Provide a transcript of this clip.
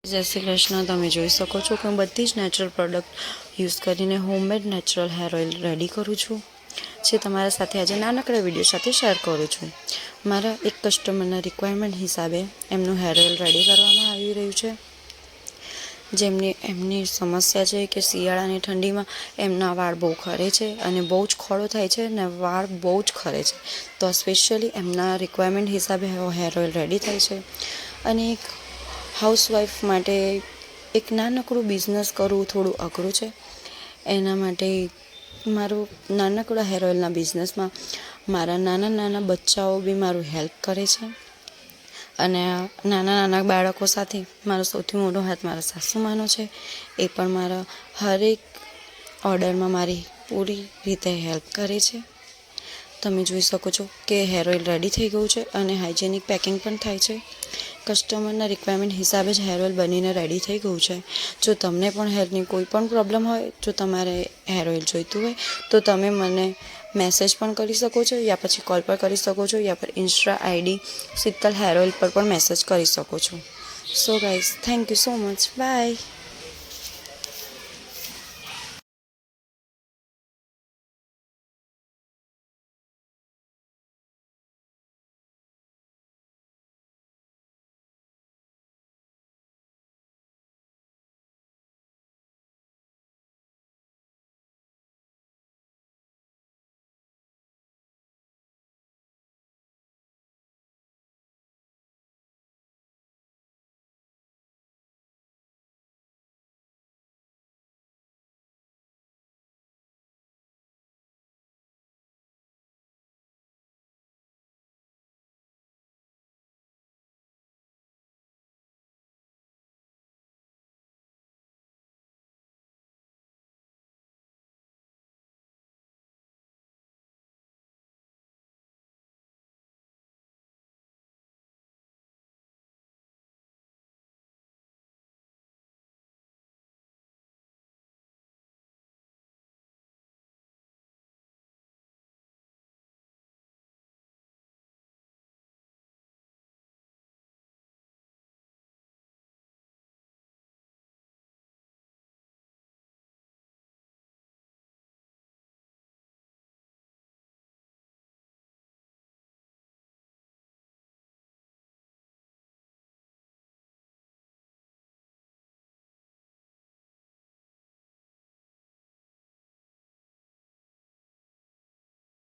જય શ્રી કૃષ્ણ. તમે જોઈ શકો છો કે હું બધી જ નેચરલ પ્રોડક્ટ યુઝ કરીને homemade natural hair oil ready કરું છું, જે તમારા સાથે આજે નાનકડા વિડીયો સાથે શેર કરું છું. મારા એક કસ્ટમરના રિક્વાયરમેન્ટ હિસાબે એમનું હેર ઓઇલ રેડી કરવામાં આવી રહ્યું છે. એમની સમસ્યા છે કે શિયાળાની ઠંડીમાં એમના વાળ બહુ ખરે છે અને બહુ જ ખોડો થાય છે અને વાળ બહુ જ ખરે છે. તો સ્પેશિયલી એમના રિક્વાયરમેન્ટ હિસાબે હેર ઓઇલ રેડી થાય છે. અને એક હાઉસવાઈફ માટે એક નાનકડું બિઝનેસ કરવું થોડું અઘરું છે. એના માટે મારું નાનકડા હેર ઓઇલના બિઝનેસમાં મારા નાના બચ્ચાઓ બી મારું હેલ્પ કરે છે. અને નાના બાળકો સાથે મારો સૌથી મોટો હાથ મારા સાસુમાનો છે. એ પણ મારા હરેક ઓર્ડરમાં મારી પૂરી રીતે હેલ્પ કરે છે. તમે જોઈ શકો છો કે હેર ઓઇલ રેડી થઈ ગયું છે અને હાઇજેનિક પેકિંગ પણ થાય છે. કસ્ટમરના રિક્વાયરમેન્ટ હિસાબે જ હેર ઓઇલ બનીને રેડી થઈ ગયું છે. જો તમને પણ હેરની કોઈ પણ પ્રોબ્લેમ હોય, જો તમારે હેર ઓઇલ જોઈતું હોય તો તમે મને મેસેજ પણ કરી શકો છો, યા પછી કોલ પર કરી શકો છો, યા પર insta ID Sheetal hair oil પર પણ મેસેજ કરી શકો છો. So guys, thank you so much. By.